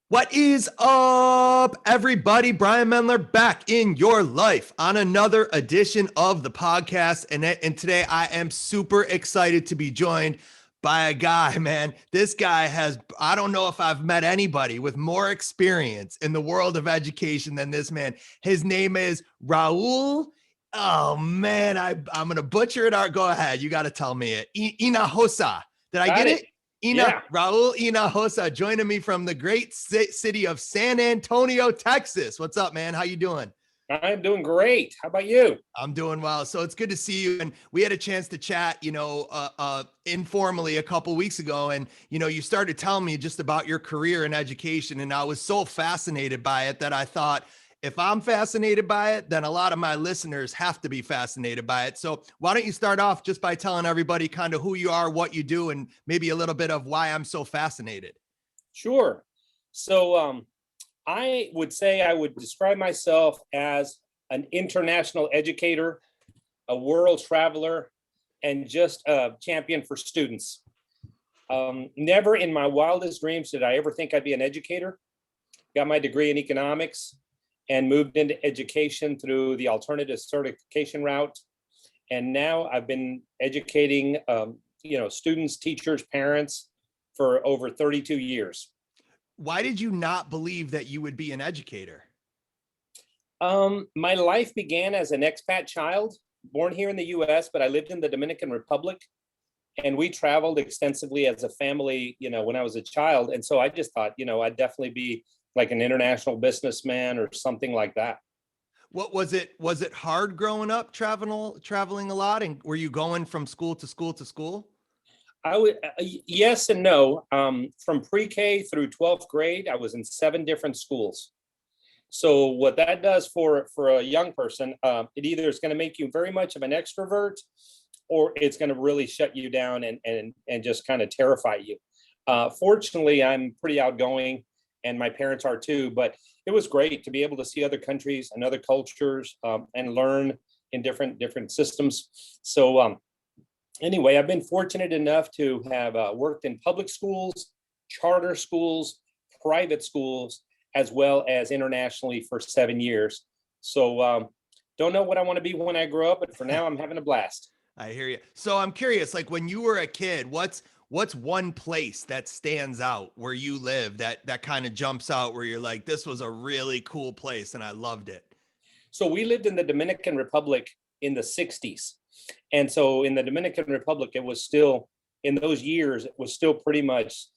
What is up, everybody? Brian Mendler back in your life on another edition of the podcast. And today I am super excited to be joined by a guy, man. This guy I don't know if I've met anybody with more experience in the world of education than this man. His name is Raul. Oh, man, I'm going to butcher it out. Go ahead. You got to tell me it. Hinojosa. Did I get it? Yeah. Raul Hinojosa joining me from the great city of San Antonio, Texas. What's up, man? How you doing? I'm doing great. How about you? I'm doing well. So it's good to see you. And we had a chance to chat, informally a couple weeks ago. And, you started telling me just about your career in education. And I was so fascinated by it that I thought, if I'm fascinated by it, then a lot of my listeners have to be fascinated by it. So why don't you start off just by telling everybody kind of who you are, what you do, and maybe a little bit of why I'm so fascinated. Sure. So I would say I would describe myself as an international educator, a world traveler, and just a champion for students. Never in my wildest dreams did I ever think I'd be an educator. Got my degree in economics and moved into education through the alternative certification route. And now I've been educating, students, teachers, parents for over 32 years. Why did you not believe that you would be an educator? My life began as an expat child, born here in the US, but I lived in the Dominican Republic. And we traveled extensively as a family, when I was a child. And so I just thought, I'd definitely be like an international businessman or something like that. What was it? Was it hard growing up, traveling a lot? And were you going from school to school to school? I would, yes and no. From pre-K through 12th grade, I was in 7 different schools. So what that does for a young person, it either is going to make you very much of an extrovert, or it's going to really shut you down and just kind of terrify you. Fortunately, I'm pretty outgoing, and my parents are too, but it was great to be able to see other countries and other cultures, and learn in different systems. So anyway, I've been fortunate enough to have worked in public schools, charter schools, private schools, as well as internationally for 7 years. So don't know what I want to be when I grow up, but for now I'm having a blast. I hear you. So I'm curious, like when you were a kid, what's one place that stands out where you live that kind of jumps out where you're like, this was a really cool place and I loved it? So we lived in the Dominican Republic in the 60s. And so in the Dominican Republic, it was still, in those years, it was still pretty much,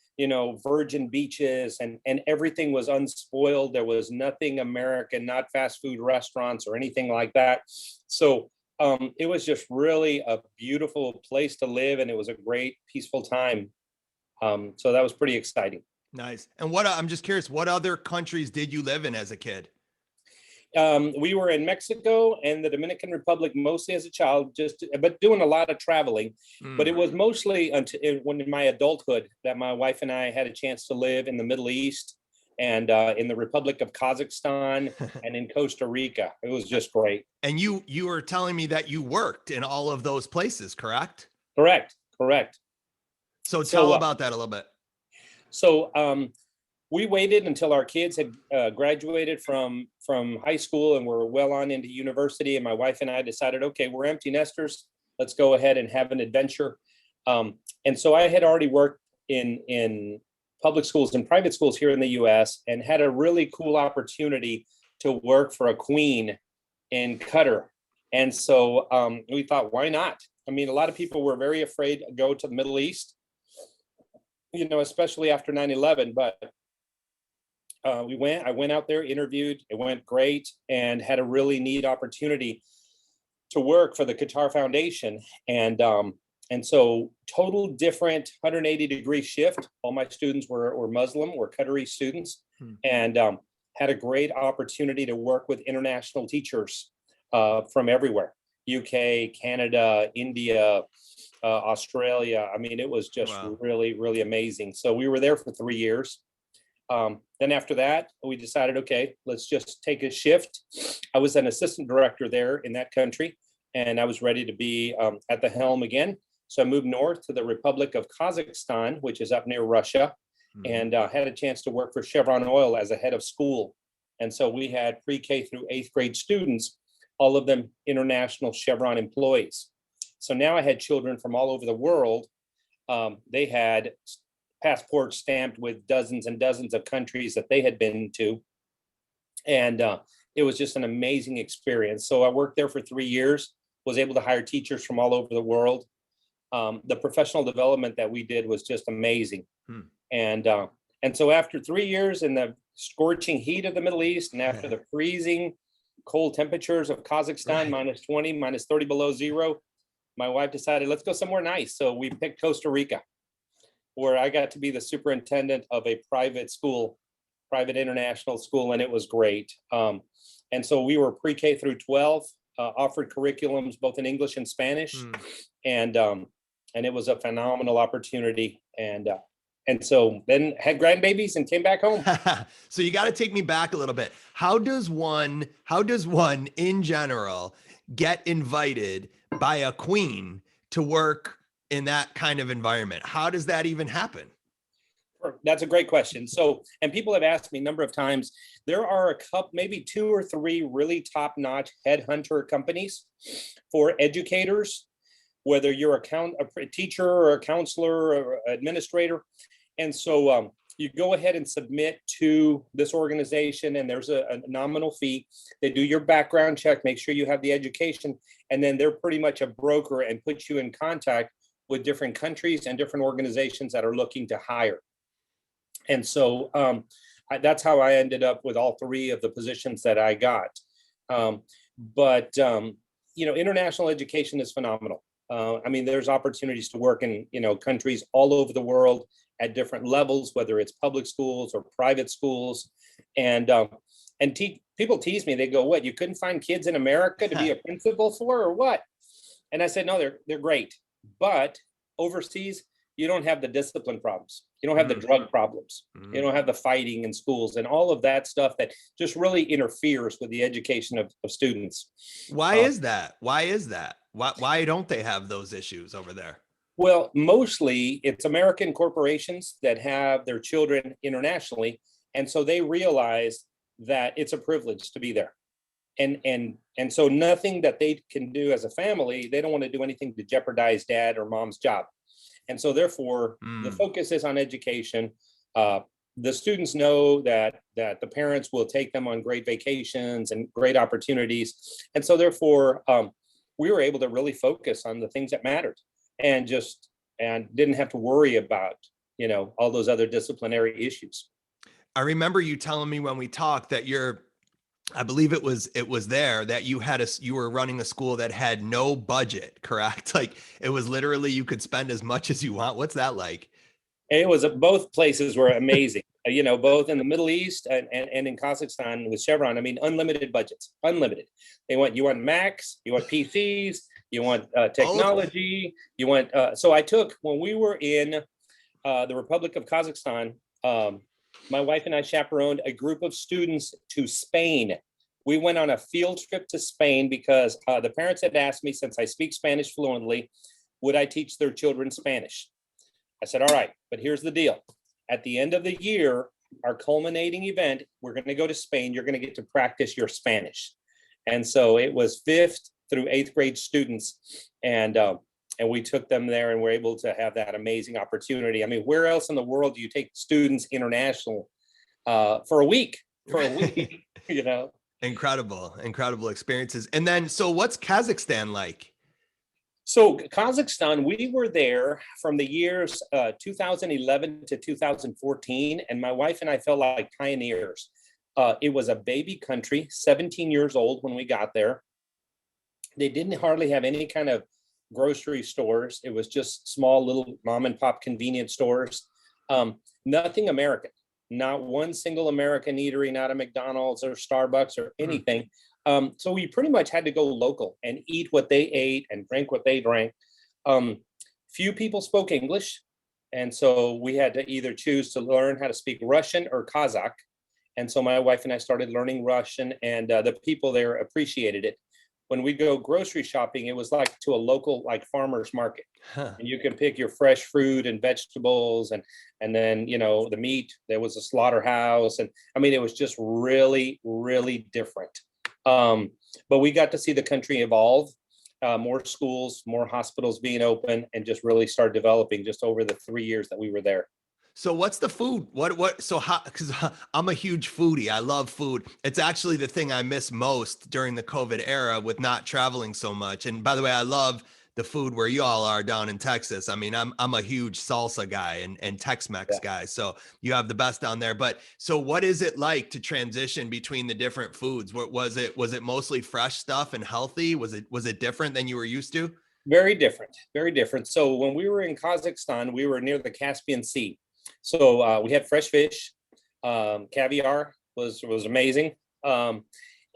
virgin beaches and everything was unspoiled. There was nothing American, not fast food restaurants or anything like that. So it was just really a beautiful place to live, and it was a great, peaceful time. So that was pretty exciting. Nice. And I'm just curious, what other countries did you live in as a kid? We were in Mexico and the Dominican Republic mostly as a child, but doing a lot of traveling. But it was mostly when in my adulthood that my wife and I had a chance to live in the Middle East and in the Republic of Kazakhstan and in Costa Rica. It was just great. And you were telling me that you worked in all of those places, correct? Correct. So tell about that a little bit. So we waited until our kids had graduated from high school and were well on into university. And my wife and I decided, okay, we're empty nesters. Let's go ahead and have an adventure. And so I had already worked in public schools and private schools here in the US and had a really cool opportunity to work for a queen in Qatar. And so we thought, why not? I mean, a lot of people were very afraid to go to the Middle East, especially after 9/11, but I went out there, interviewed, it went great, and had a really neat opportunity to work for the Qatar Foundation. And so total different 180-degree shift. All my students were Muslim, were Qatari students, and had a great opportunity to work with international teachers from everywhere, UK, Canada, India, Australia. I mean, it was just really, really amazing. So we were there for 3 years. Then after that, we decided, okay, let's just take a shift. I was an assistant director there in that country, and I was ready to be at the helm again. So I moved north to the Republic of Kazakhstan, which is up near Russia. and had a chance to work for Chevron Oil as a head of school. And so we had pre-K through 8th grade students, all of them international Chevron employees. So now I had children from all over the world. They had passports stamped with dozens and dozens of countries that they had been to. And it was just an amazing experience. So I worked there for 3 years, was able to hire teachers from all over the world. The professional development that we did was just amazing. And so after 3 years in the scorching heat of the Middle East, and after the freezing cold temperatures of Kazakhstan, minus 20, minus 30 below zero, my wife decided, let's go somewhere nice. So we picked Costa Rica, where I got to be the superintendent of a private school, private international school, and it was great. And so we were pre-K through 12, offered curriculums both in English and Spanish, and it was a phenomenal opportunity. And so then had grandbabies and came back home. So you got to take me back a little bit. How does one in general get invited by a queen to work in that kind of environment? How does that even happen? That's a great question. So, and people have asked me a number of times, there are a couple, maybe 2 or 3 really top-notch headhunter companies for educators, whether you're a teacher or a counselor or administrator. And so you go ahead and submit to this organization, and there's a nominal fee. They do your background check, make sure you have the education, and then they're pretty much a broker and put you in contact with different countries and different organizations that are looking to hire. And so that's how I ended up with all 3 of the positions that I got. But international education is phenomenal. I mean, there's opportunities to work in, countries all over the world at different levels, whether it's public schools or private schools. And people tease me. They go, what, you couldn't find kids in America to be a principal for, or what? And I said, no, they're great. But overseas, you don't have the discipline problems. You don't have the drug problems. You don't have the fighting in schools and all of that stuff that just really interferes with the education of students. Why is that? Why don't they have those issues over there? Well, mostly it's American corporations that have their children internationally. And so they realize that it's a privilege to be there. And so nothing that they can do as a family, they don't want to do anything to jeopardize dad or mom's job. And so therefore, the focus is on education. The students know that the parents will take them on great vacations and great opportunities. And so therefore, we were able to really focus on the things that mattered and didn't have to worry about, all those other disciplinary issues. I remember you telling me when we talked that I believe it was there that you were running a school that had no budget, correct? Like it was literally, you could spend as much as you want. What's that like? It was, both places were amazing, both in the Middle East and in Kazakhstan with Chevron. I mean, unlimited budgets, unlimited. You want Macs, you want PCs, you want technology, you want, so I took, when we were in the Republic of Kazakhstan, my wife and I chaperoned a group of students to Spain. We went on a field trip to Spain because the parents had asked me, since I speak Spanish fluently, would I teach their children Spanish? I said, all right, but here's the deal. At the end of the year, our culminating event, we're going to go to Spain. You're going to get to practice your Spanish. And so it was 5th through 8th grade students. And we took them there and were able to have that amazing opportunity. I mean, where else in the world do you take students international for a week? Incredible experiences. And then, so what's Kazakhstan like? So Kazakhstan, we were there from the years 2011 to 2014, and my wife and I felt like pioneers. It was a baby country, 17 years old when we got there. They didn't hardly have any kind of grocery stores. It was just small little mom and pop convenience stores. Nothing American, not one single American eatery, not a McDonald's or Starbucks or anything. So we pretty much had to go local and eat what they ate and drink what they drank. Few people spoke English. And so we had to either choose to learn how to speak Russian or Kazakh. And so my wife and I started learning Russian, and the people there appreciated it. when we go grocery shopping, it was like to a local like farmer's market. Huh. And you can pick your fresh fruit and vegetables, and then the meat. There was a slaughterhouse, and I mean it was just really, really different. But we got to see the country evolve, more schools, more hospitals being open, and just really start developing just over the 3 years that we were there. So what's the food? So how, because I'm a huge foodie. I love food. It's actually the thing I miss most during the COVID era with not traveling so much. And by the way, I love the food where you all are down in Texas. I mean, I'm a huge salsa guy and Tex-Mex guy. So you have the best down there. But so what is it like to transition between the different foods? What was it mostly fresh stuff and healthy? Was it different than you were used to? Very different, very different. So when we were in Kazakhstan, we were near the Caspian Sea. So we had fresh fish, caviar was amazing, and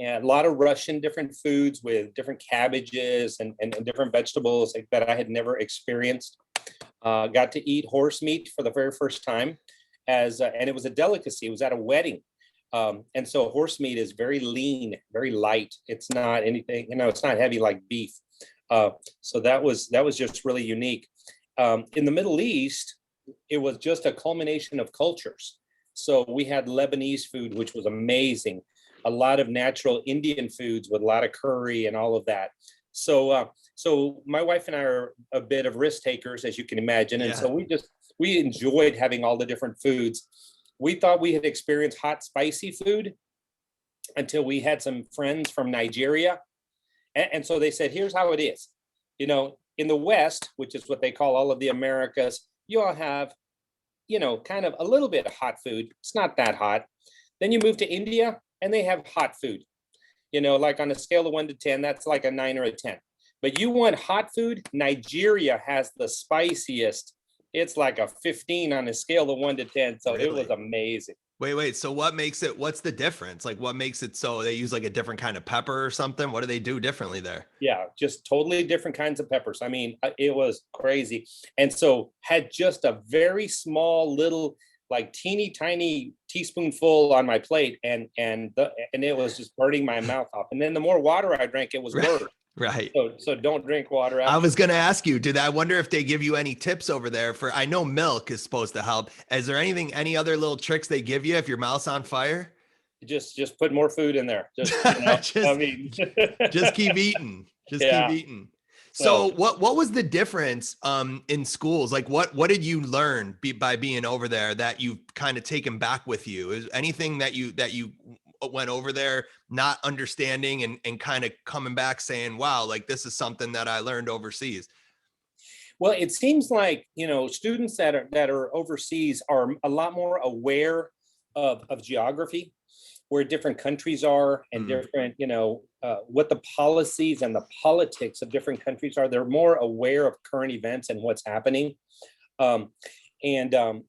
a lot of Russian different foods with different cabbages and different vegetables that I had never experienced. Got to eat horse meat for the very first time, and it was a delicacy. It was at a wedding, and so horse meat is very lean, very light. It's not anything, it's not heavy like beef. So that was just really unique. In the Middle East, it was just a culmination of cultures. So we had Lebanese food, which was amazing. A lot of natural Indian foods with a lot of curry and all of that. So my wife and I are a bit of risk takers, as you can imagine. And so we enjoyed having all the different foods. We thought we had experienced hot, spicy food until we had some friends from Nigeria. And so they said, here's how it is. In the West, which is what they call all of the Americas, you all have, kind of a little bit of hot food. It's not that hot. Then you move to India and they have hot food, like on a scale of 1 to 10, that's like a 9 or a 10. But you want hot food, Nigeria has the spiciest. It's like a 15 on a scale of 1 to 10. So It was amazing. Wait. So what's the difference? Like what makes it so they use like a different kind of pepper or something? What do they do differently there? Yeah, just totally different kinds of peppers. I mean, it was crazy. And so had just a very small little, like teeny tiny teaspoonful on my plate, and it was just burning my mouth off. And then the more water I drank, it was worse. Right. So don't drink water. I was going to ask you, I wonder if they give you any tips over there I know milk is supposed to help. Is there any other little tricks they give you if your mouth's on fire? Just put more food in there. Just keep eating. Keep eating. So what was the difference in schools? Like what did you learn by being over there that you've kind of taken back with you? Is anything that you went over there not understanding and kind of coming back saying, wow, like this is something that I learned overseas? Well, it seems like, students that are overseas are a lot more aware of geography, where different countries are, and different, what the policies and the politics of different countries are. They're more aware of current events and what's happening. And then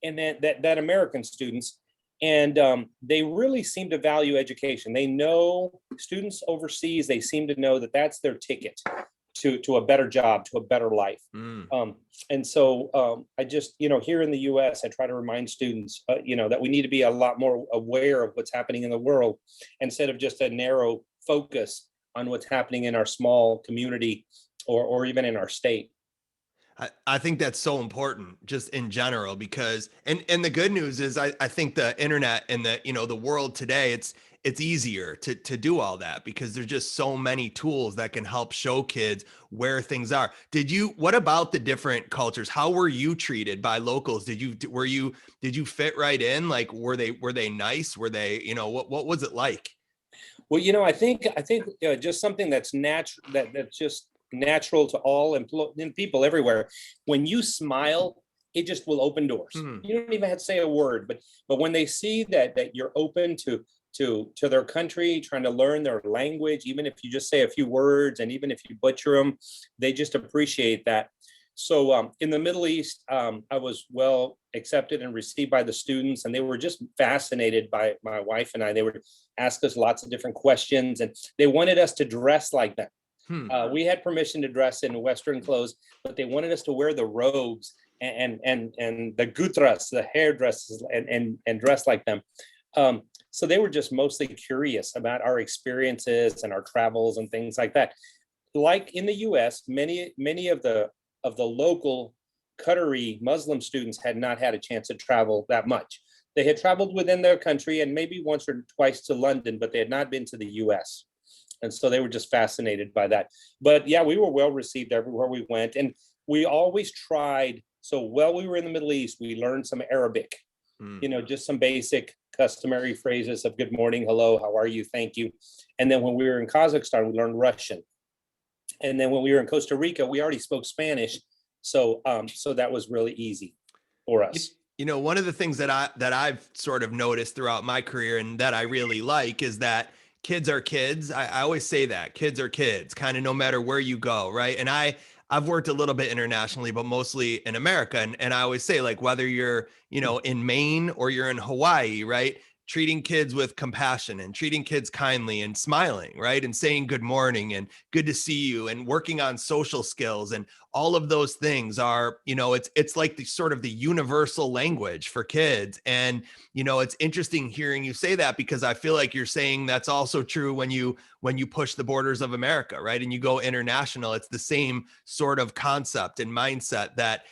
that American students, and they really seem to value education. They know, students overseas, they seem to know that that's their ticket to a better job, to a better life. And so I just, here in the US, I try to remind students, that we need to be a lot more aware of what's happening in the world, instead of just a narrow focus on what's happening in our small community or even in our state. I think that's so important just in general, because and the good news is I think the internet and the world today, it's easier to do all that, because there's just so many tools that can help show kids where things are. What about the different cultures? How were you treated by locals? Did you fit right in? Like, were they nice? Were they, what was it like? Well, I think just something that's natural, that's just natural to all people everywhere. When you smile, it just will open doors. You don't even have to say a word, but when they see that you're open to their country, trying to learn their language, even if you just say a few words, and even if you butcher them, they just appreciate that. So in the Middle East, I was well accepted and received by the students, and they were just fascinated by my wife and I. They would ask us lots of different questions, and they wanted us to dress like them. We had permission to dress in Western clothes, but they wanted us to wear the robes and the gutras, the hair dresses, and dress like them. So they were just mostly curious about our experiences and our travels and things like that. Like in the US, many of the local Qatari Muslim students had not had a chance to travel that much. They had traveled within their country and maybe once or twice to London, but they had not been to the US. And so they were just fascinated by that. But yeah, we were well received everywhere we went. And we always tried. So while we were in the Middle East, we learned some Arabic, just some basic customary phrases of good morning, hello, how are you, thank you. And then when we were in Kazakhstan, we learned Russian. And then when we were in Costa Rica, we already spoke Spanish. So that was really easy for us. One of the things that I've sort of noticed throughout my career and that I really like is that kids are kids. I always say that kids are kids, kind of no matter where you go, right? And I've worked a little bit internationally, but mostly in America. And I always say, like, whether you're, in Maine or you're in Hawaii, right? Treating kids with compassion and treating kids kindly and smiling, right? And saying good morning and good to see you and working on social skills and all of those things are, it's like the sort of the universal language for kids. And, it's interesting hearing you say that because I feel like you're saying that's also true when you push the borders of America, right? And you go international, it's the same sort of concept and mindset that,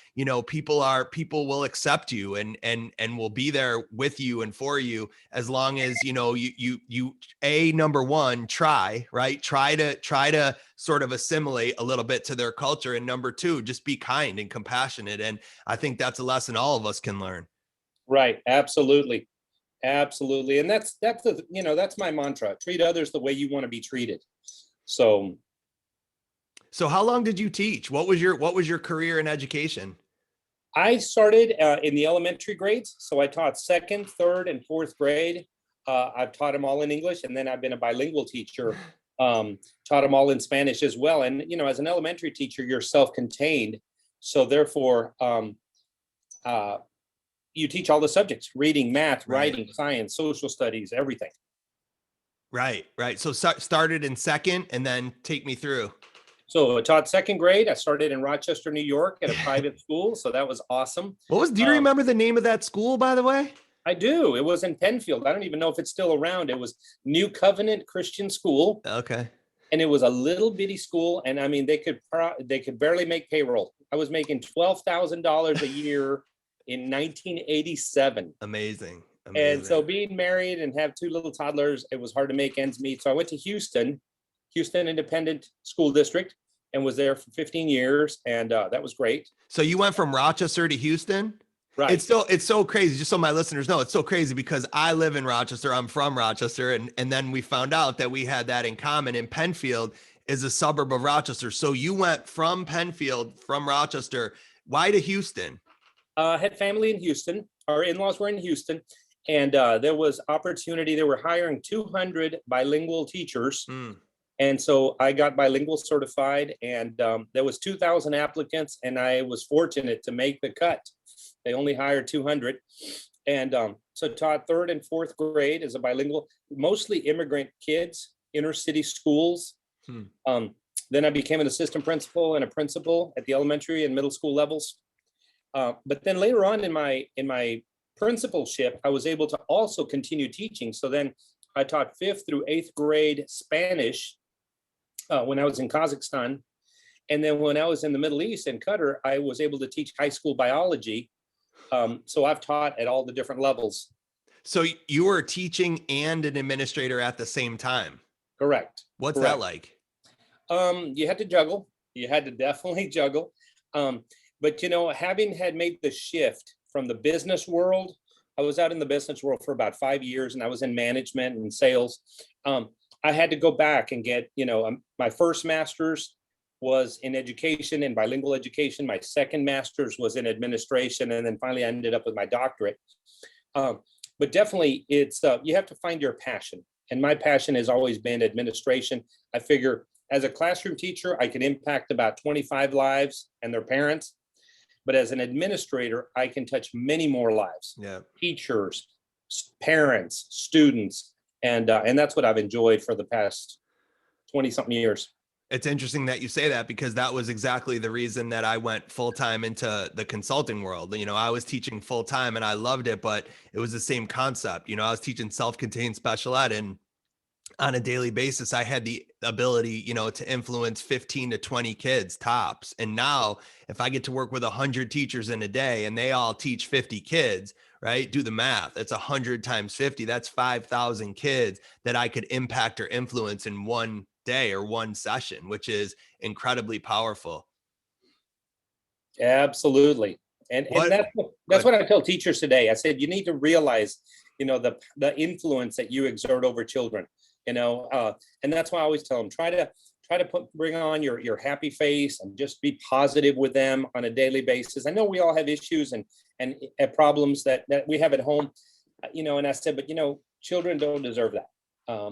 people will accept you and will be there with you and for you as long as, you number one, try, right? Try to sort of assimilate a little bit to their culture. And number two, just be kind and compassionate. And I think that's a lesson all of us can learn. Right. Absolutely. Absolutely. And that's my mantra. Treat others the way you want to be treated. So how long did you teach? What was your career in education? I started in the elementary grades. So I taught second, third, and fourth grade. I've taught them all in English, and then I've been a bilingual teacher. Taught them all in Spanish as well. And, as an elementary teacher, you're self-contained. So therefore, you teach all the subjects: reading, math, writing, science, social studies, everything. Right. So started in second and then take me through. So I taught second grade. I started in Rochester, New York at a private school. So that was awesome. Do you remember the name of that school, by the way? I do. It was in Penfield. I don't even know if it's still around. It was New Covenant Christian School. Okay. And it was a little bitty school. And I mean, they could barely make payroll. I was making $12,000 a year in 1987. Amazing. And so being married and have two little toddlers, it was hard to make ends meet. So I went to Houston Independent School District, and was there for 15 years. And that was great. So you went from Rochester to Houston? Right. It's so crazy. Just so my listeners know, it's so crazy because I live in Rochester. I'm from Rochester. And then we found out that we had that in common. And Penfield is a suburb of Rochester. So you went from Penfield, from Rochester. Why to Houston? Had family in Houston. Our in-laws were in Houston. And there was opportunity. They were hiring 200 bilingual teachers. And so I got bilingual certified, and there was 2,000 applicants, and I was fortunate to make the cut. They only hired 200. And so taught third and fourth grade as a bilingual, mostly immigrant kids, inner city schools. Then I became an assistant principal and a principal at the elementary and middle school levels. But then later on in my principalship, I was able to also continue teaching. So then I taught fifth through eighth grade Spanish when I was in Kazakhstan. And then when I was in the Middle East in Qatar, I was able to teach high school biology. So I've taught at all the different levels. So you were teaching and an administrator at the same time? Correct. What's that like? You had to juggle. You had to definitely juggle. But, having had made the shift from the business world, I was out in the business world for about 5 years, and I was in management and sales. I had to go back and get, my first master's was in education, in bilingual education. My second master's was in administration. And then finally I ended up with my doctorate. But definitely it's, you have to find your passion. And my passion has always been administration. I figure as a classroom teacher, I can impact about 25 lives and their parents. But as an administrator, I can touch many more lives. Yeah. Teachers, parents, students. And that's what I've enjoyed for the past 20 something years. It's interesting that you say that, because that was exactly the reason that I went full time into the consulting world. You know, I was teaching full time and I loved it, but it was the same concept. You know, I was teaching self-contained special ed, and on a daily basis, I had the ability, you know, to influence 15 to 20 kids tops. And now if I get to work with 100 teachers in a day and they all teach 50 kids, right? Do the math. It's 100 times 50. That's 5,000 kids that I could impact or influence in one day or one session, which is incredibly powerful. Absolutely. And What? that's what I tell teachers today. I said, you need to realize, you know, the influence that you exert over children, you know, and that's why I always tell them, try to bring on your happy face and just be positive with them on a daily basis. I know we all have issues and problems that we have at home, you know, and I said, but you know, children don't deserve that.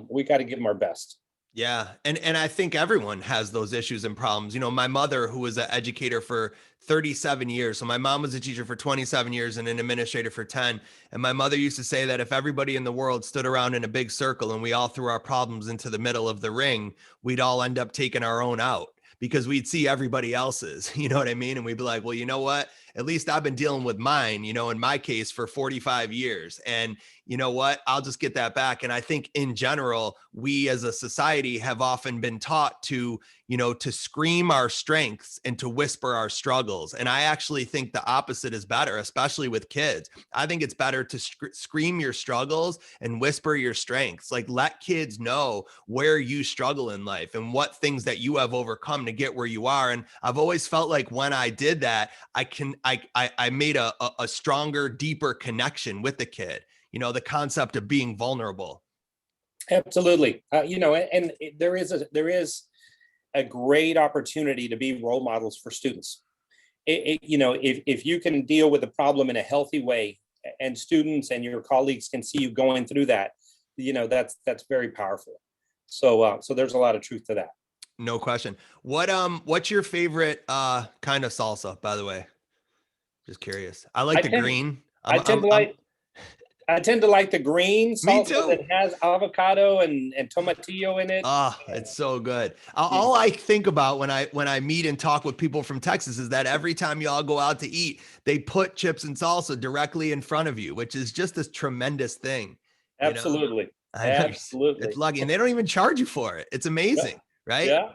We got to give them our best. Yeah. And I think everyone has those issues and problems. You know, my mother, who was an educator for 37 years. So my mom was a teacher for 27 years and an administrator for 10. And my mother used to say that if everybody in the world stood around in a big circle and we all threw our problems into the middle of the ring, we'd all end up taking our own out, because we'd see everybody else's, you know what I mean? And we'd be like, well, you know what? At least I've been dealing with mine, you know, in my case for 45 years. And you know what? I'll just get that back. And I think in general, we as a society have often been taught to, you know, to scream our strengths and to whisper our struggles. And I actually think the opposite is better, especially with kids. I think it's better to scream your struggles and whisper your strengths. Like, let kids know where you struggle in life and what things that you have overcome to get where you are. And I've always felt like when I did that, I made a stronger, deeper connection with the kid. You know, the concept of being vulnerable. Absolutely. You know, and there is a great opportunity to be role models for students. You know, if you can deal with the problem in a healthy way, and students and your colleagues can see you going through that, you know, that's very powerful. So there's a lot of truth to that. No question. What's your favorite kind of salsa, by the way? Just curious. I like the green. I tend to like the green Me salsa too. that has avocado and tomatillo in it. Ah, it's so good. All I think about when I meet and talk with people from Texas is that every time y'all go out to eat, they put chips and salsa directly in front of you, which is just this tremendous thing. You know? Absolutely. I know, Absolutely. it's lucky, and they don't even charge you for it. It's amazing, right? Yeah.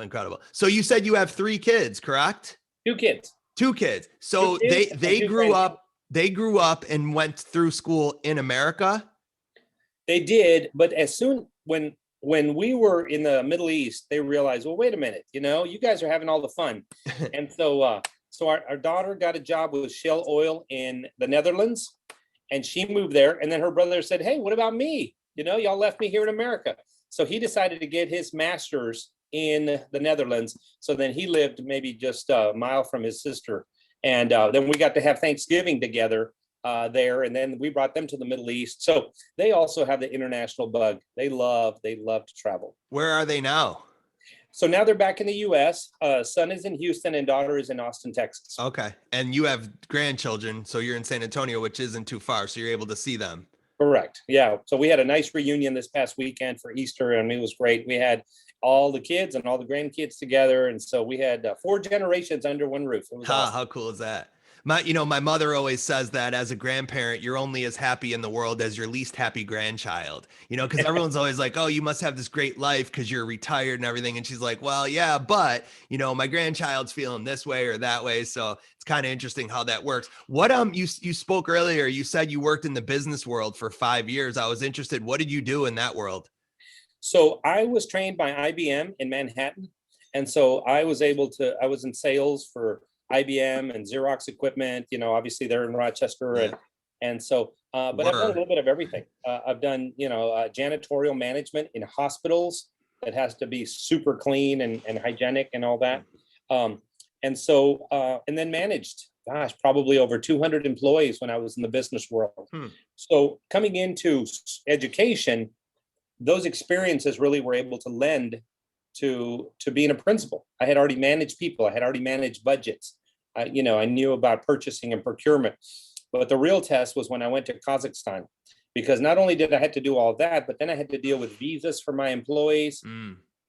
Incredible. So you said you have 3 kids, correct? 2 kids. 2 kids. So 2 kids they and 2 grew grandkids. up. They grew up and went through school in America. They did, but as soon when we were in the Middle East, they realized, well, wait a minute, you know, you guys are having all the fun. And so our daughter got a job with Shell Oil in the Netherlands, and she moved there. And then her brother said, hey, what about me? You know, y'all left me here in America. So he decided to get his master's in the Netherlands. So then he lived maybe just a mile from his sister. And then we got to have Thanksgiving together there. And then we brought them to the Middle East. So they also have the international bug. They love to travel. Where are they now? So now they're back in the US. Son is in Houston and daughter is in Austin, Texas. Okay. And you have grandchildren. So you're in San Antonio, which isn't too far. So you're able to see them. Correct. Yeah. So we had a nice reunion this past weekend for Easter, and it was great. We had all the kids and all the grandkids together. And so we had 4 generations under one roof. It was awesome. How cool is that? My mother always says that as a grandparent, you're only as happy in the world as your least happy grandchild, you know, because everyone's always like, oh, you must have this great life because you're retired and everything. And she's like, well, yeah, but you know, my grandchild's feeling this way or that way. So it's kind of interesting how that works. What, you spoke earlier, you said you worked in the business world for 5 years. I was interested. What did you do in that world? So I was trained by IBM in Manhattan. And so I was in sales for IBM and Xerox equipment, you know, obviously they're in Rochester. Yeah. And so, but I've done a little bit of everything. I've done, you know, janitorial management in hospitals that has to be super clean and hygienic and all that. And so, and then managed, gosh, probably over 200 employees when I was in the business world. So coming into education, those experiences really were able to lend to being a principal. I had already managed people. I had already managed budgets. You know, I knew about purchasing and procurement. But the real test was when I went to Kazakhstan, because not only did I have to do all that, but then I had to deal with visas for my employees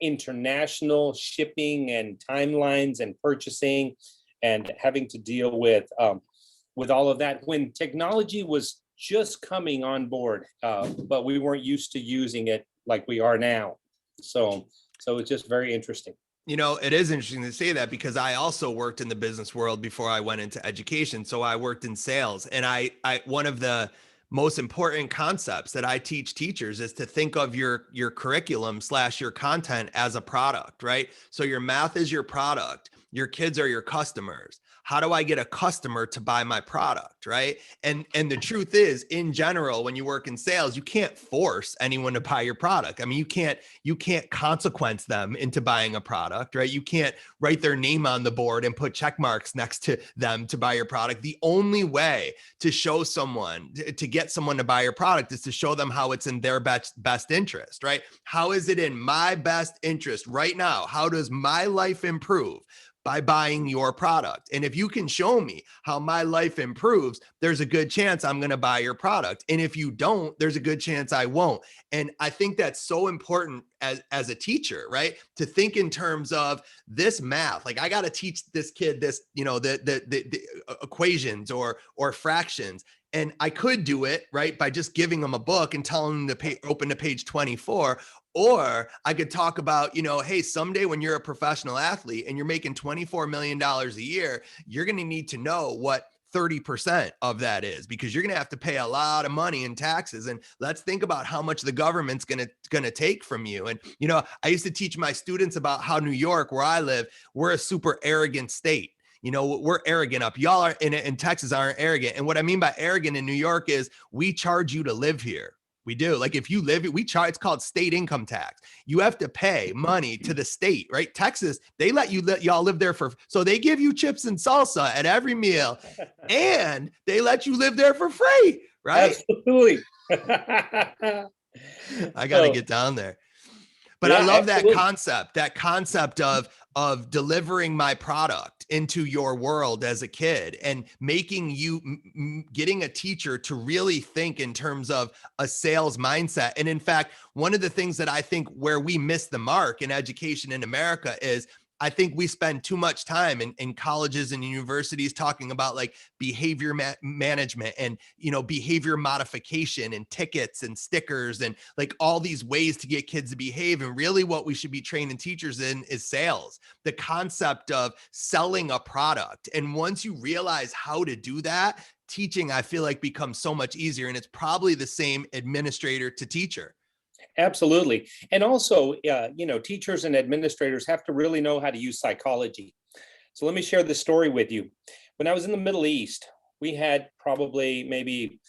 international shipping and timelines and purchasing and having to deal with all of that when technology was just coming on board, but we weren't used to using it like we are now. So it's just very interesting. You know, it is interesting to say that because I also worked in the business world before I went into education. So I worked in sales, and I one of the most important concepts that I teach teachers is to think of your curriculum / your content as a product, right? So your math is your product. Your kids are your customers. How do I get a customer to buy my product, right? And the truth is, in general, when you work in sales, you can't force anyone to buy your product. I mean, you can't consequence them into buying a product, right? You can't write their name on the board and put check marks next to them to buy your product. The only way to show someone, to get someone to buy your product, is to show them how it's in their best interest, right? How is it in my best interest right now? How does my life improve by buying your product? And if you can show me how my life improves, there's a good chance I'm going to buy your product. And if you don't, there's a good chance I won't. And I think that's so important as a teacher, right? To think in terms of this math. Like, I got to teach this kid this, you know, the equations or fractions. And I could do it, right, by just giving them a book and telling them to open to page 24. Or I could talk about, you know, hey, someday when you're a professional athlete and you're making $24 million a year, you're going to need to know what 30% of that is, because you're going to have to pay a lot of money in taxes. And let's think about how much the government's going to take from you. And, you know, I used to teach my students about how New York, where I live, we're a super arrogant state. You know, we're arrogant up. Y'all are in Texas aren't arrogant. And what I mean by arrogant in New York is we charge you to live here. We do. Like, if you live, we charge, it's called state income tax. You have to pay money to the state, right? Texas, they let y'all live there so they give you chips and salsa at every meal, and they let you live there for free, right? Absolutely. I got to get down there. But yeah, I love absolutely. that concept of delivering my product into your world as a kid, and making you getting a teacher to really think in terms of a sales mindset. And in fact, one of the things that I think where we miss the mark in education in America is, I think we spend too much time in colleges and universities talking about like behavior management and, you know, behavior modification and tickets and stickers and like all these ways to get kids to behave. And really what we should be training teachers in is sales, the concept of selling a product. And once you realize how to do that, teaching, I feel like, becomes so much easier. And it's probably the same administrator to teacher. Absolutely. And also, you know, teachers and administrators have to really know how to use psychology. So let me share this story with you. When I was in the Middle East, we had probably maybe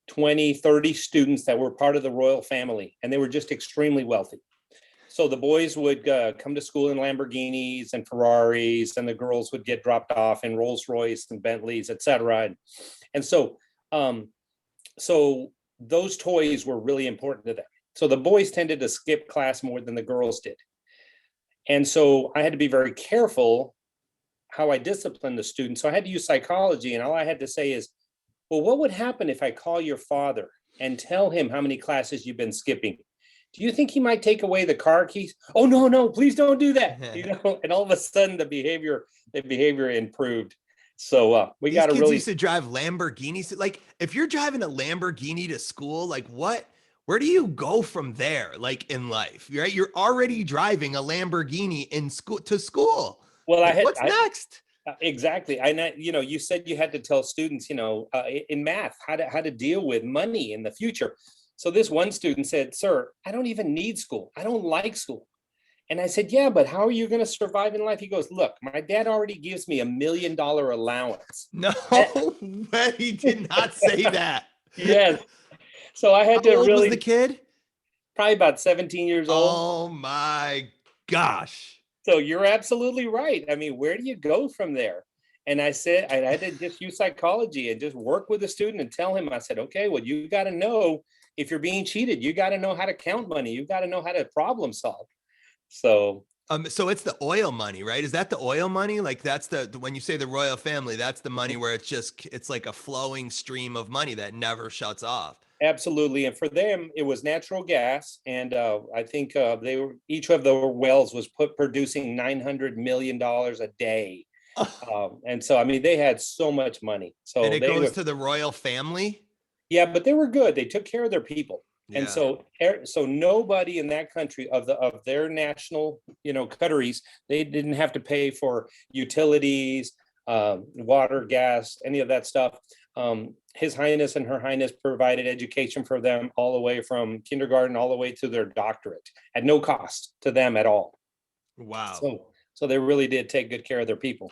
20, 30 students that were part of the royal family, and they were just extremely wealthy. So the boys would come to school in Lamborghinis and Ferraris, and the girls would get dropped off in Rolls Royce and Bentleys, et cetera. And so those toys were really important to them. So the boys tended to skip class more than the girls did. And so I had to be very careful how I disciplined the students. So I had to use psychology, and all I had to say is, well, what would happen if I call your father and tell him how many classes you've been skipping? Do you think he might take away the car keys? Oh, no, please don't do that. You know, and all of a sudden the behavior improved. So we got to really used to drive Lamborghinis. Like, if you're driving a Lamborghini to school, like where do you go from there? Like in life, right? You're already driving a Lamborghini to school. Well, like, what's next? Exactly. You know, you said you had to tell students, you know, in math, how to deal with money in the future. So this one student said, "Sir, I don't even need school. I don't like school." And I said, "Yeah, but how are you going to survive in life?" He goes, "Look, my dad already gives me $1 million allowance." No way. He did not say that. Yes. So I had How old really was the kid? Probably about 17 years old. Oh my gosh. So you're absolutely right. I mean, where do you go from there? And I said, I had to just use psychology and just work with the student and tell him, I said, okay, well, you got to know if you're being cheated, you got to know how to count money. You got to know how to problem solve. So it's the oil money, right? Is that the oil money? Like, that's when you say the royal family, that's the money where it's like a flowing stream of money that never shuts off. Absolutely. And for them, it was natural gas. And I think each of the wells was producing $900 million a day. And so, I mean, they had so much money. So And it they goes were, to the royal family. yeah, but they were good. They took care of their people. And Yeah. so nobody in that country of their national, coteries, they didn't have to pay for utilities, water, gas, any of that stuff. His Highness and Her Highness provided education for them all the way from kindergarten all the way to their doctorate at no cost to them at all. Wow. So they really did take good care of their people.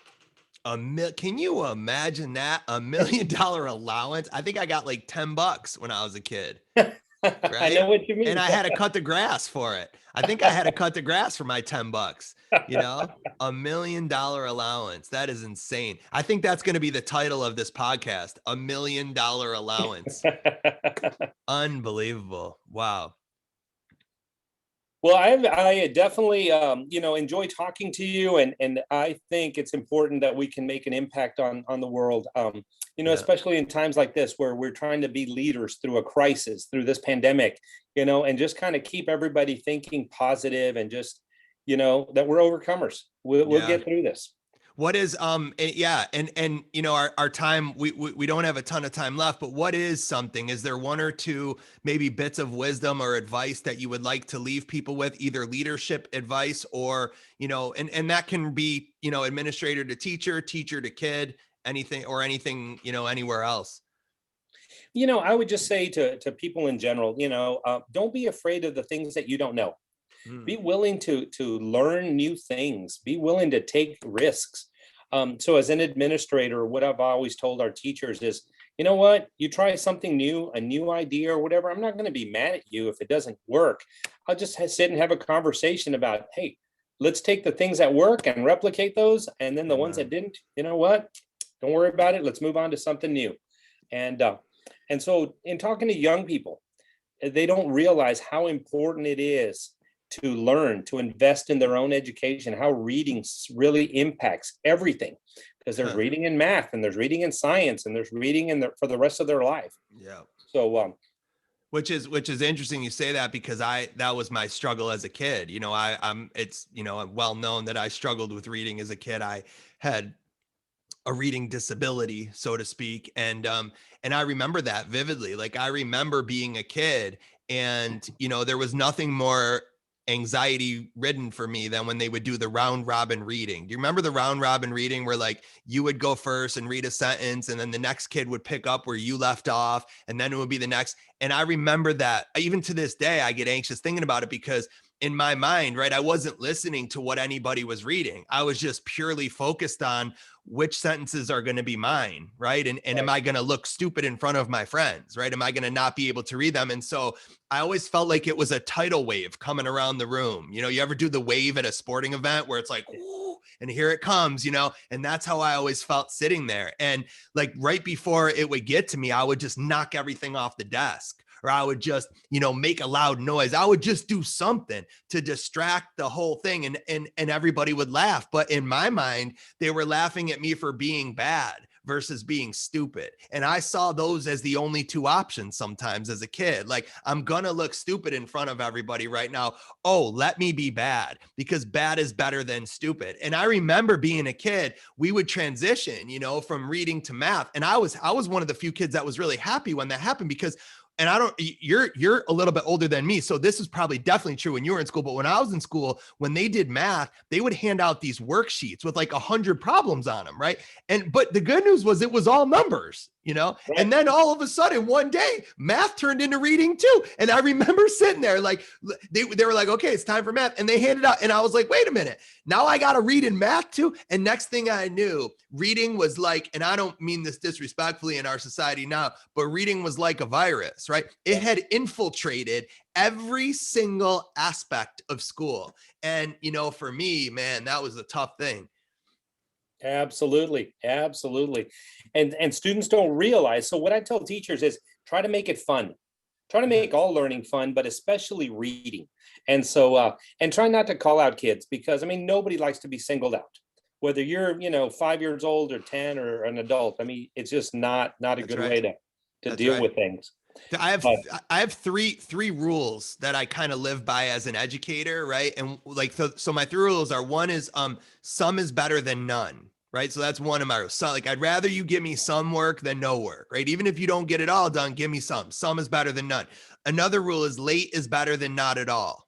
Can you imagine that? $1 million allowance? I think I got like $10 when I was a kid. Right? I know what you mean. And I had to cut the grass for it. I think I had to cut the grass for my $10, $1 million allowance. That is insane. I think that's going to be the title of this podcast, $1 million allowance. Unbelievable. Wow. Well, I definitely, enjoy talking to you, and I think it's important that we can make an impact on the world. Yeah. Especially in times like this where we're trying to be leaders through a crisis, through this pandemic, and just kind of keep everybody thinking positive and just, that we're overcomers. We'll get through this. What is yeah, and our time, we don't have a ton of time left, but what is something, is there one or two maybe bits of wisdom or advice that you would like to leave people with, either leadership advice or and that can be administrator to teacher to kid, anything anywhere else? I would just say to people in general, don't be afraid of the things that you don't know. Be willing to learn new things. Be willing to take risks. So as an administrator, what I've always told our teachers is, you know what, you try something new, a new idea or whatever, I'm not going to be mad at you if it doesn't work. I'll just sit and have a conversation about, hey, let's take the things that work and replicate those. And then the ones that didn't, you know what, don't worry about it. Let's move on to something new. And so in talking to young people, they don't realize how important it is to learn, to invest in their own education, how reading really impacts everything, because there's reading in math and there's reading in science and there's reading for the rest of their life. Yeah. So, which is interesting you say that, because that was my struggle as a kid. It's well known that I struggled with reading as a kid. I had a reading disability, so to speak. And I remember that vividly. Like, I remember being a kid and, there was nothing more anxiety ridden for me than when they would do the round robin reading. Do you remember the round robin reading where like you would go first and read a sentence and then the next kid would pick up where you left off and then it would be the next? And I remember that. Even to this day, I get anxious thinking about it, because in my mind, right, I wasn't listening to what anybody was reading. I was just purely focused on which sentences are going to be mine, right? And am I going to look stupid in front of my friends, right? Am I going to not be able to read them? And so I always felt like it was a tidal wave coming around the room. You ever do the wave at a sporting event where it's like, whoo, and here it comes, and that's how I always felt sitting there. And like right before it would get to me, I would just knock everything off the desk, or I would just, make a loud noise. I would just do something to distract the whole thing, and everybody would laugh. But in my mind, they were laughing at me for being bad versus being stupid. And I saw those as the only two options sometimes as a kid. Like, I'm going to look stupid in front of everybody right now. Oh, let me be bad, because bad is better than stupid. And I remember being a kid, we would transition, from reading to math. And I was one of the few kids that was really happy when that happened, because and you're a little bit older than me, so this is probably definitely true when you were in school, but when I was in school, when they did math, they would hand out these worksheets with like 100 problems on them, right? But the good news was it was all numbers, right. And then all of a sudden one day math turned into reading too. And I remember sitting there like, they were like, okay, it's time for math. And they handed out, and I was like, wait a minute, now I got to read in math too. And next thing I knew, reading was like, and I don't mean this disrespectfully in our society now, but reading was like a virus, right? It had infiltrated every single aspect of school. And, for me, man, that was a tough thing. Absolutely. And students don't realize. So what I tell teachers is try to make it fun. Try to make all learning fun, but especially reading. And so, and try not to call out kids, because nobody likes to be singled out, whether you're, 5 years old or 10 or an adult. It's just not a good way to deal with things. I have But I have three rules that I kind of live by as an educator, right? And like so my three rules are: one is some is better than none, right? So that's one of my rules. So like I'd rather you give me some work than no work, right? Even if you don't get it all done, give me some. Some is better than none. Another rule is late is better than not at all.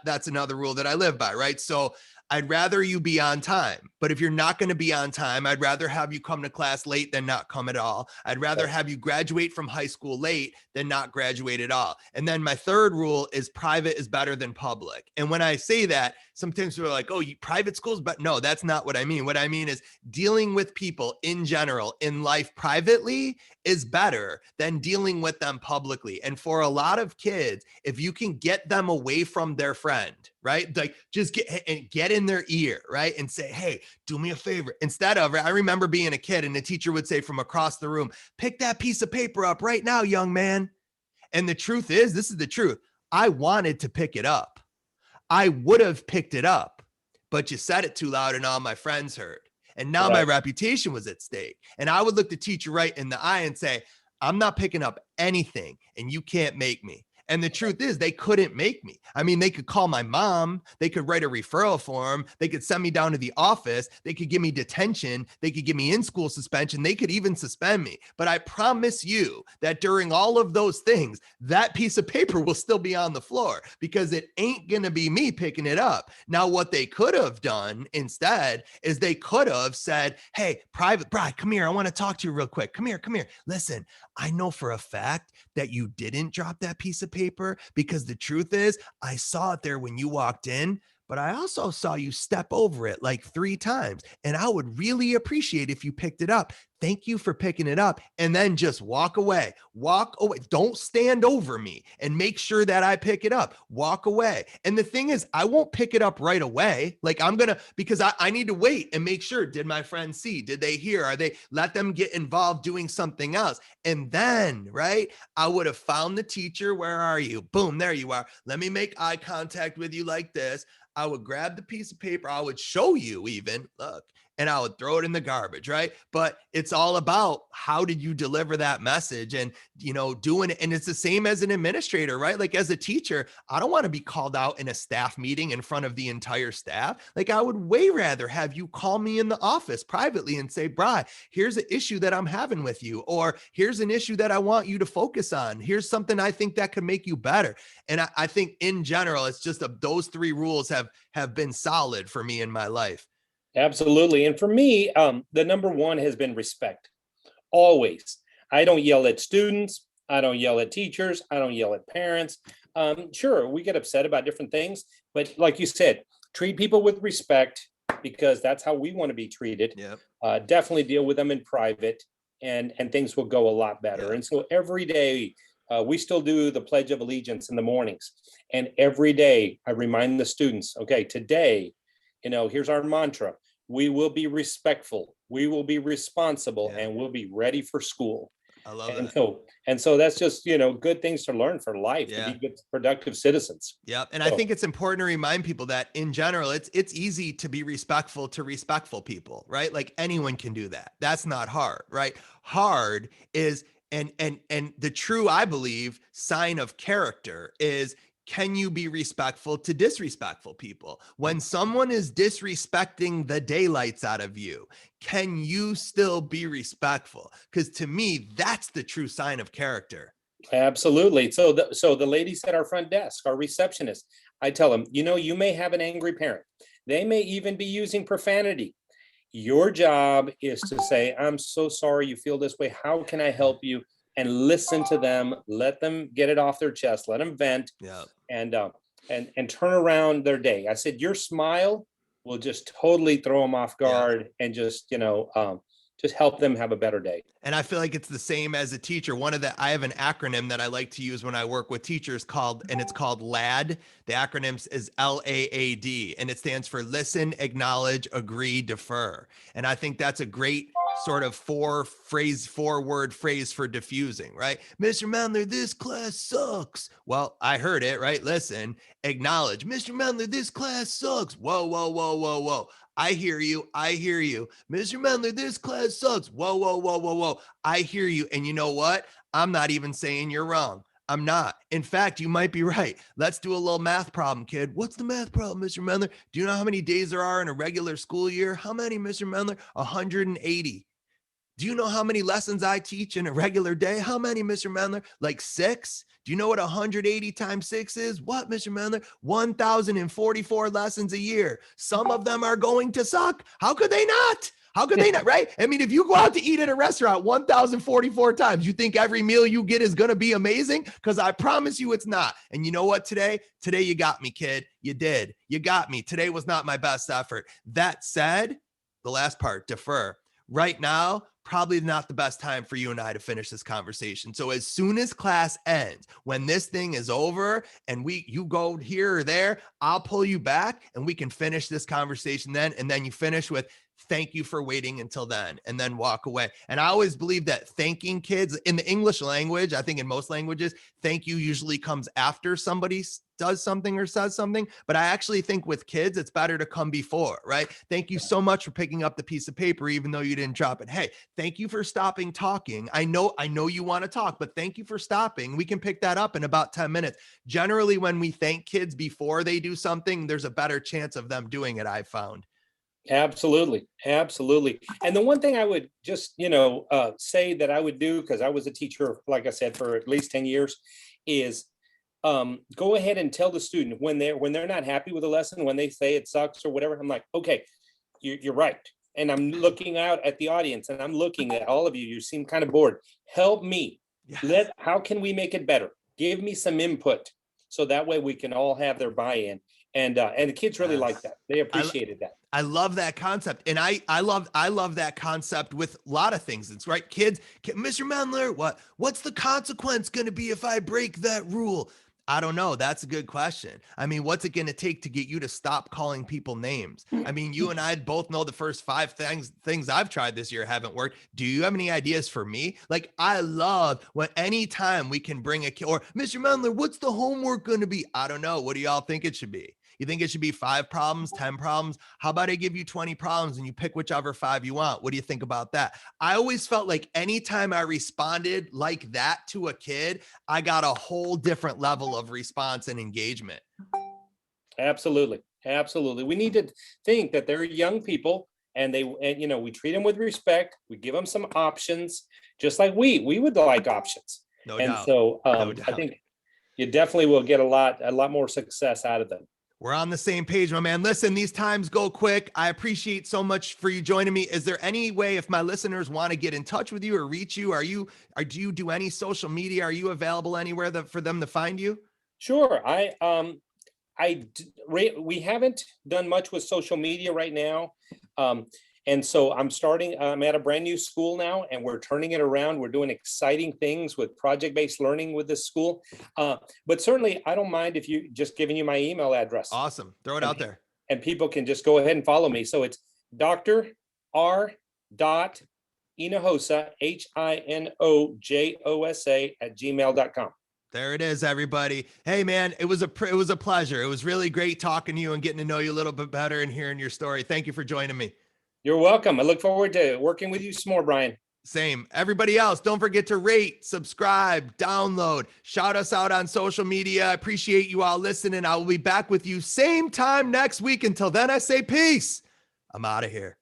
That's another rule that I live by, right? So I'd rather you be on time, but if you're not going to be on time, I'd rather have you come to class late than not come at all. I'd rather have you graduate from high school late than not graduate at all. And then my third rule is private is better than public. And when I say that, sometimes we're like, oh, private schools, but no, that's not what I mean. What I mean is dealing with people in general in life privately is better than dealing with them publicly. And for a lot of kids, if you can get them away from their friend, right? Like just get in their ear, right? And say, hey, do me a favor. Instead of, I remember being a kid and the teacher would say from across the room, pick that piece of paper up right now, young man. And the truth is, this is the truth. I wanted to pick it up. I would have picked it up, but you said it too loud and all my friends heard. And now my reputation was at stake. And I would look the teacher right in the eye and say, I'm not picking up anything and you can't make me. And the truth is they couldn't make me. I mean, they could call my mom, they could write a referral form, they could send me down to the office, they could give me detention, they could give me in-school suspension, they could even suspend me. But I promise you that during all of those things, that piece of paper will still be on the floor because it ain't going to be me picking it up. Now, what they could have done instead is they could have said, hey, Private Bride, come here. I want to talk to you real quick. Come here. Listen, I know for a fact that you didn't drop that piece of paper because the truth is I saw it there when you walked in, but I also saw you step over it like 3 times. And I would really appreciate if you picked it up. Thank you for picking it up. And then just walk away. Walk away. Don't stand over me and make sure that I pick it up. Walk away. And the thing is, I won't pick it up right away. Like because I need to wait and make sure, did my friends see? Did they hear? Are they, let them get involved doing something else. And then, right, I would have found the teacher. Where are you? Boom, there you are. Let me make eye contact with you like this. I would grab the piece of paper. I would show you even, look, and I would throw it in the garbage, right? But it's all about how did you deliver that message and, doing it. And it's the same as an administrator, right? Like as a teacher, I don't want to be called out in a staff meeting in front of the entire staff. Like I would way rather have you call me in the office privately and say, Bri, here's an issue that I'm having with you, or here's an issue that I want you to focus on. Here's something I think that could make you better. And I think in general, it's just those 3 rules have been solid for me in my life. Absolutely. And for me, the number one has been respect. Always. I don't yell at students. I don't yell at teachers. I don't yell at parents. Sure, we get upset about different things, but like you said, treat people with respect because that's how we want to be treated. Yep. Definitely deal with them in private and things will go a lot better. Yep. And so every day, we still do the Pledge of Allegiance in the mornings. And every day I remind the students, okay, today, here's our mantra. We will be respectful, we will be responsible, and we'll be ready for school. I love that. And so that's just, good things to learn for life, to be good, productive citizens. Yeah. And I think it's important to remind people that in general, it's easy to be respectful to respectful people, right? Like anyone can do that. That's not hard, right? Hard is, and the true, I believe, sign of character is, can you be respectful to disrespectful people? When someone is disrespecting the daylights out of you, can you still be respectful? Because to me, that's the true sign of character. Absolutely. So the ladies at our front desk, our receptionists, I tell them, you may have an angry parent. They may even be using profanity. Your job is to say, I'm so sorry you feel this way. How can I help you? And listen to them, let them get it off their chest, let them vent, and turn around their day. I said, your smile will just totally throw them off guard and just help them have a better day. And I feel like it's the same as a teacher. I have an acronym that I like to use when I work with teachers it's called LAUD. The acronym is LAAD, and it stands for listen, acknowledge, agree, defer. And I think that's a great sort of 4-word phrase for diffusing, right? Mr. Mendler, this class sucks. Well, I heard it, right? Listen, acknowledge. Mr. Mendler, this class sucks. Whoa, whoa, whoa, whoa, whoa. I hear you. Mr. Mendler, this class sucks. Whoa, whoa, whoa, whoa, whoa. I hear you. And you know what? I'm not even saying you're wrong. I'm not. In fact, you might be right. Let's do a little math problem, kid. What's the math problem, Mr. Mendler? Do you know how many days there are in a regular school year? How many, Mr. Mendler? 180. Do you know how many lessons I teach in a regular day? How many, Mr. Mendler? Like 6? Do you know what 180 times 6 is? What, Mr. Mendler? 1,044 lessons a year. Some of them are going to suck. How could they not? How could they not, right? I mean, if you go out to eat at a restaurant 1,044 times, you think every meal you get is going to be amazing? Because I promise you it's not. And you know what today? Today you got me, kid. You did. You got me. Today was not my best effort. That said, the last part, defer. Right now, probably not the best time for you and I to finish this conversation. So as soon as class ends, when this thing is over and you go here or there, I'll pull you back and we can finish this conversation then. And then you finish with, thank you for waiting until then, and then walk away. And I always believe that thanking kids in the English language, I think in most languages, thank you usually comes after somebody does something or says something. But I actually think with kids, it's better to come before, right? Thank you so much for picking up the piece of paper, even though you didn't drop it. Hey, thank you for stopping talking. I know you want to talk, but thank you for stopping. We can pick that up in about 10 minutes. Generally, when we thank kids before they do something, there's a better chance of them doing it, I've found. Absolutely. Absolutely. And the one thing I would just, say that I would do, because I was a teacher, like I said, for at least 10 years, is go ahead and tell the student when they're not happy with a lesson, when they say it sucks or whatever. I'm like, okay, you're right. And I'm looking out at the audience and I'm looking at all of you. You seem kind of bored. Help me. Yes. How can we make it better? Give me some input. So that way we can all have their buy-in. And the kids really like that. They appreciated that. I love that concept. And I love that concept with a lot of things. It's right. Kids, Mr. Mendler, what's the consequence going to be if I break that rule? I don't know. That's a good question. I mean, what's it going to take to get you to stop calling people names? I mean, you and I both know the first 5 things I've tried this year haven't worked. Do you have any ideas for me? Like, I love when anytime we can bring a kid or Mr. Mendler, what's the homework going to be? I don't know. What do y'all think it should be? You think it should be 5 problems, 10 problems? How about I give you 20 problems and you pick whichever 5 you want? What do you think about that? I always felt like anytime I responded like that to a kid, I got a whole different level of response and engagement. Absolutely. Absolutely. We need to think that they're young people and we treat them with respect. We give them some options, just like we would like options. No and doubt. so No doubt. I think you definitely will get a lot more success out of them. We're on the same page, my man. Listen, these times go quick. I appreciate so much for you joining me. Is there any way if my listeners want to get in touch with you or reach you, do you do any social media? Are you available anywhere for them to find you? Sure. We haven't done much with social media right now. And so I'm at a brand new school now and we're turning it around. We're doing exciting things with project-based learning with this school. But certainly I don't mind if you just giving you my email address. Awesome. Throw it out there. And people can just go ahead and follow me. So it's Dr. R. Hinojosa, HINOJOSA @gmail.com. There it is, everybody. Hey, man, it was a pleasure. It was really great talking to you and getting to know you a little bit better and hearing your story. Thank you for joining me. You're welcome. I look forward to working with you some more, Brian. Same. Everybody else, don't forget to rate, subscribe, download, shout us out on social media. I appreciate you all listening. I will be back with you same time next week. Until then, I say peace. I'm out of here.